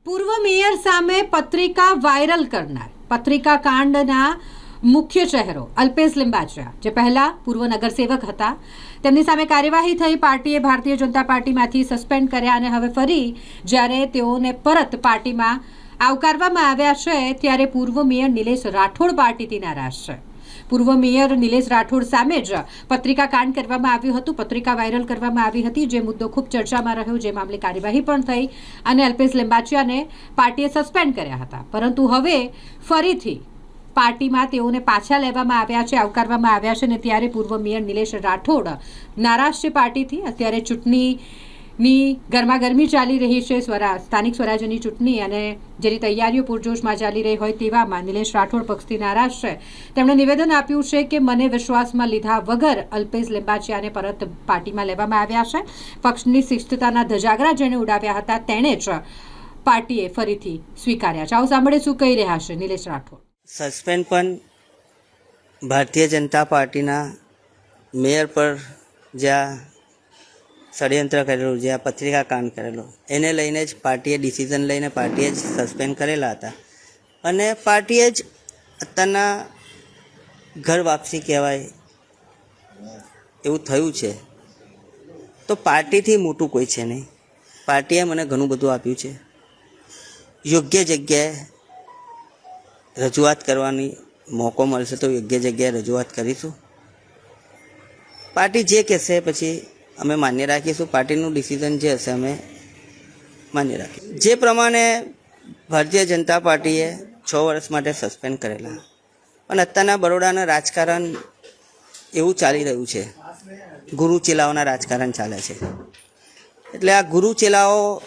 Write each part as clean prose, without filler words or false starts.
પૂર્વ મેયર સામે પત્રિકા વાયરલ કરનાર પત્રિકા કાંડના મુખ્ય ચહેરો અલ્પેશ લિંબાચિયા, જે પહેલા પૂર્વ નગરસેવક હતા, તેમની સામે કાર્યવાહી થઈ. પાર્ટીએ ભારતીય જનતા પાર્ટીમાંથી સસ્પેન્ડ કર્યા અને હવે ફરી જ્યારે તેઓને પરત પાર્ટીમાં આવકારવામાં આવ્યા છે ત્યારે પૂર્વ મેયર નિલેશ રાઠોડ પાર્ટીથી નારાજ છે. પૂર્વ મેયર નિલેશ રાઠોડ સામે જ પત્રિકા કાંડ કરવામાં આવ્યું હતું, પત્રિકા વાયરલ કરવામાં આવી હતી, જે મુદ્દો ખૂબ ચર્ચામાં રહ્યો, જે મામલે કાર્યવાહી પણ થઈ અને અલ્પેશ લિંબાચિયાને પાર્ટીએ સસ્પેન્ડ કર્યા હતા. પરંતુ હવે ફરીથી પાર્ટીમાં તેઓને પાછા લેવામાં આવ્યા છે, આવકારવામાં આવ્યા છે. અને ત્યારે પૂર્વ મેયર નિલેશ રાઠોડ નારાજ છે પાર્ટીથી. અત્યારે ચૂંટણીની ગરમાગરમી ચાલી રહી છે, સ્થાનિક સ્વરાજ્યની ચૂંટણી, અને જેની તૈયારીઓ પૂરજોશમાં ચાલી રહી હોય તેવામાં નિલેશ રાઠોડ પક્ષથી નારાજ છે. તેમણે નિવેદન આપ્યું છે કે મને વિશ્વાસમાં લીધા વગર અલ્પેશ લિંબાચિયાને પરત પાર્ટીમાં લેવામાં આવ્યા છે. પક્ષની શિસ્તતાના ધજાગરા જેણે ઉડાવ્યા હતા તેણે જ પાર્ટીએ ફરીથી સ્વીકાર્યા છે. આવું સાંભળે શું કહી રહ્યા છે નિલેશ રાઠોડ. સસ્પેન્ડ પણ ભારતીય જનતા પાર્ટીના મેયર પર જ્યાં ષડયંત્ર કરેલું, જ્યાં પત્રિકા કાંડ કરેલો, એને લઈને જ પાર્ટીએ ડિસિઝન લઈને પાર્ટીએ જ સસ્પેન્ડ કરેલા હતા. અને પાર્ટીએ જ અત્યારના ઘર વાપસી કહેવાય એવું થયું છે. તો પાર્ટીથી મોટું કોઈ છે નહીં. પાર્ટીએ મને ઘણું બધું આપ્યું છે. યોગ્ય જગ્યાએ રજૂઆત કરવાની મોકો મળશે તો યોગ્ય જગ્યાએ રજૂઆત કરીશું. પાર્ટી જે કહેશે પછી અમે માન્ય રાખીશું. પાર્ટીનું ડિસિઝન જે હશે અમે માન્ય રાખીશું. જે પ્રમાણે ભારતીય જનતા પાર્ટીએ 6 વર્ષ માટે સસ્પેન્ડ કરેલા, પણ અત્યારના બરોડાના રાજકારણ એવું ચાલી રહ્યું છે, ગુરુ ચેલાઓના રાજકારણ ચાલે છે. એટલે આ ગુરુ ચેલાઓ,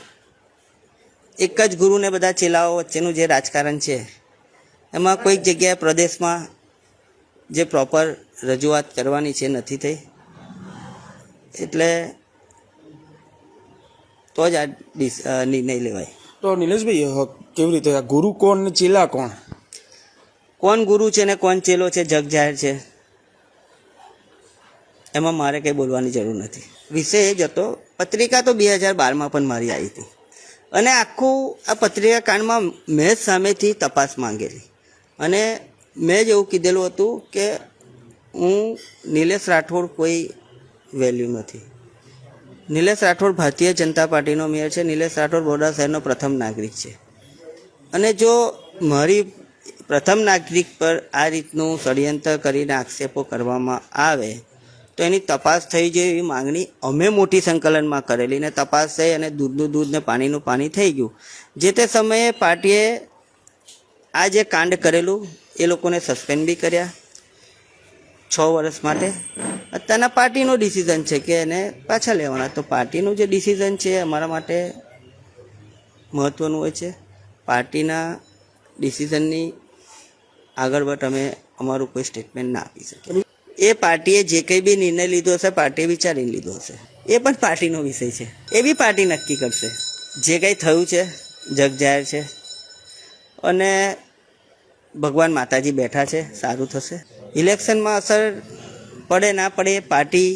એક જ ગુરુને બધા ચેલાઓ વચ્ચેનું જે રાજકારણ છે, એમાં કોઈક જગ્યાએ પ્રદેશમાં જે પ્રોપર રજૂઆત કરવાની છે નથી થઈ. એટલે તો જ આ નિર્ણય લેવાય. તો નિલેશભાઈ, કેવી રીતે આ ગુરુ કોણ ને ચેલા કોણ? કોણ ગુરુ છે ને કોણ ચેલો છે જગ જાહેર છે, એમાં મારે કંઈ બોલવાની જરૂર નથી. વિષય એ જ હતો. પત્રિકા તો 2012માં પણ મારી આવી હતી, અને આખું આ પત્રિકા કાંડમાં મેં જ સામેથી તપાસ માંગેલી. અને મેં જ એવું કીધેલું હતું કે હું નિલેશ રાઠોડ કોઈ વેલ્યુ નથી. નિલેશ રાઠોડ ભારતીય જનતા પાર્ટીનો મેયર છે. નિલેશ રાઠોડ બરોડા શહેરનો પ્રથમ નાગરિક છે. અને જો મારી પ્રથમ નાગરિક પર આ રીતનું ષડયંત્ર કરીને આક્ષેપો કરવામાં આવે તો એની તપાસ થઈ જાય એવી માંગણી અમે મોટી સંકલનમાં કરેલી, ને તપાસ થઈ અને દૂધનું દૂધ ને પાણીનું પાણી થઈ ગયું. જે તે સમયે પાર્ટીએ આ જે કાંડ કરેલું એ લોકોને સસ્પેન્ડ બી કર્યા 6 વર્ષ માટે. અત્યારના પાર્ટીનો ડિસિઝન છે કે એને પાછા લેવાના. તો પાર્ટીનું જે ડિસિઝન છે અમારા માટે મહત્ત્વનું હોય છે. પાર્ટીના ડિસિઝનની આગળ વટ અમે અમારું કોઈ સ્ટેટમેન્ટ ના આપી શકીએ. એ પાર્ટીએ જે કંઈ બી નિર્ણય લીધો હશે પાર્ટીએ વિચારીને લીધો હશે. એ પણ પાર્ટીનો વિષય છે, એ બી પાર્ટી નક્કી કરશે. જે કંઈ થયું છે જગ જાહેર છે, અને ભગવાન માતાજી બેઠા છે, સારું થશે. ઇલેક્શનમાં અસર પડે ના પડે એ પાર્ટી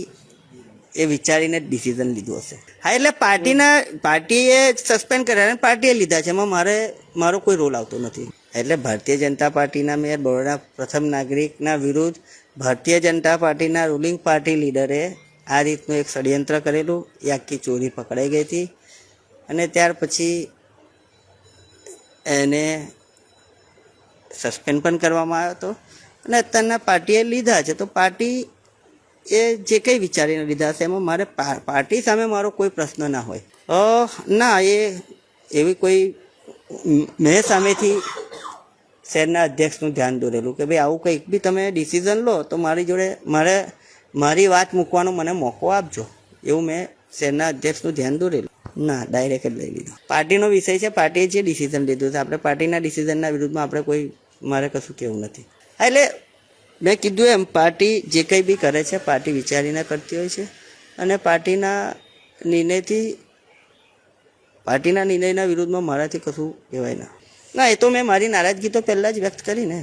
એ વિચારીને ડિસિઝન લીધું હશે. હા, એટલે પાર્ટીએ સસ્પેન્ડ કર્યા અને પાર્ટીએ લીધા છે, એમાં મારો કોઈ રોલ આવતો નથી. એટલે ભારતીય જનતા પાર્ટીના મેયર બરોડા પ્રથમ નાગરિકના વિરુદ્ધ ભારતીય જનતા પાર્ટીના રૂલિંગ પાર્ટી લીડરે આ રીતનું એક ષડયંત્ર કરેલું. એ આખી ચોરી પકડાઈ ગઈ હતી, અને ત્યાર પછી એને સસ્પેન્ડ પણ કરવામાં આવ્યો હતો. અને અત્યારના પાર્ટીએ લીધા છે, તો પાર્ટી એ જે કંઈ વિચારીને લીધા હશે એમાં મારે પાર્ટી સામે મારો કોઈ પ્રશ્ન ના હોય. ના, એવી કોઈ મેં સામેથી શહેરના અધ્યક્ષનું ધ્યાન દોરેલું કે ભાઈ આવું કંઈક બી તમે ડિસિઝન લો તો મારી જોડે મારી વાત મૂકવાનો મને મોકો આપજો, એવું મેં શહેરના અધ્યક્ષનું ધ્યાન દોરેલું. ના, ડાયરેક્ટ જ લઈ લીધું. પાર્ટીનો વિષય છે, પાર્ટીએ જે ડિસિઝન લીધું છે, આપણે પાર્ટીના ડિસિઝનના વિરુદ્ધમાં આપણે કોઈ મારે કશું કહેવું નથી. એટલે મેં કીધું એમ, પાર્ટી જે કંઈ બી કરે છે પાર્ટી વિચારીને કરતી હોય છે. અને પાર્ટીના નિર્ણયના વિરુદ્ધમાં મારાથી કશું કહેવાય ના. ના, એ તો મેં મારી નારાજગી તો પહેલાં જ વ્યક્ત કરી ને.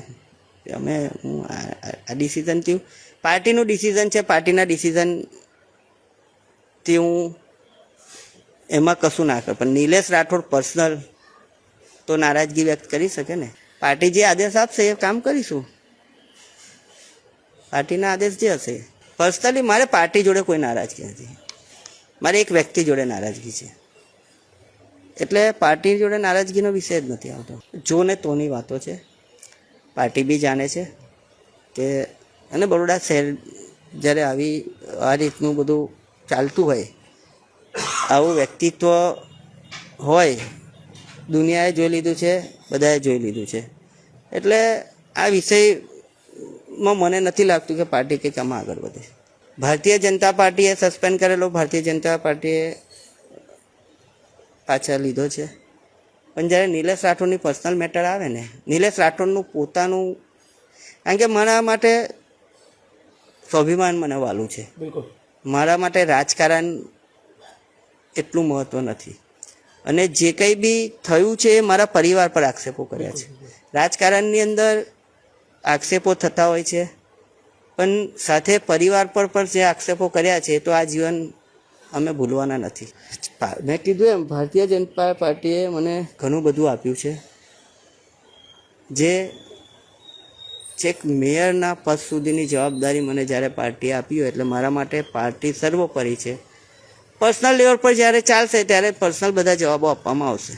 હું આ ડિસિઝનથી, પાર્ટીનું ડિસિઝન છે, પાર્ટીના ડિસિઝનથી હું એમાં કશું ના કર. પણ નિલેશ રાઠોડ પર્સનલ તો નારાજગી વ્યક્ત કરી શકે ને. પાર્ટી જે આદેશ આપશે એ કામ કરીશું. પાર્ટીના આદેશ જે હશે. પર્સનલી મારે પાર્ટી જોડે કોઈ નારાજગી નથી, મારે એક વ્યક્તિ જોડે નારાજગી છે. એટલે પાર્ટી જોડે નારાજગીનો વિષય જ નથી આવતો. જો ને તોની વાતો છે. પાર્ટી બી જાણે છે કે અને બરોડા શહેર જ્યારે આ રીતનું બધું ચાલતું હોય, આવું વ્યક્તિત્વ હોય, દુનિયાએ જોઈ લીધું છે, બધાએ જોઈ લીધું છે. એટલે આ વિષયમાં મને નથી લાગતું કે પાર્ટી કંઈક આમાં આગળ વધે. ભારતીય જનતા પાર્ટીએ સસ્પેન્ડ કરેલો, ભારતીય જનતા પાર્ટીએ પાછા લીધો છે. પણ જ્યારે નિલેશ રાઠોડની પર્સનલ મેટર આવે ને, નિલેશ રાઠોડનું પોતાનું, કારણ કે મારા માટે સ્વાભિમાન મને વાલું છે. મારા માટે રાજકારણ એટલું મહત્ત્વ નથી. અને જે કંઈ બી થયું છે એ મારા પરિવાર પર આક્ષેપો કર્યા છે. રાજકારણની અંદર આક્ષેપો થતા હોય છે, પણ સાથે પરિવાર પર પણ જે આક્ષેપો કર્યા છે તો આ જીવન અમે ભૂલવાના નથી. મેં કીધું એમ, ભારતીય જનતા પાર્ટીએ મને ઘણું બધું આપ્યું છે. જે છેક મેયરના પદ સુધીની જવાબદારી મને જ્યારે પાર્ટીએ આપી હોય એટલે મારા માટે પાર્ટી સર્વોપરી છે. પર્સનલ લેવલ પર જ્યારે ચાલશે ત્યારે પર્સનલ બધા જવાબો આપવામાં આવશે.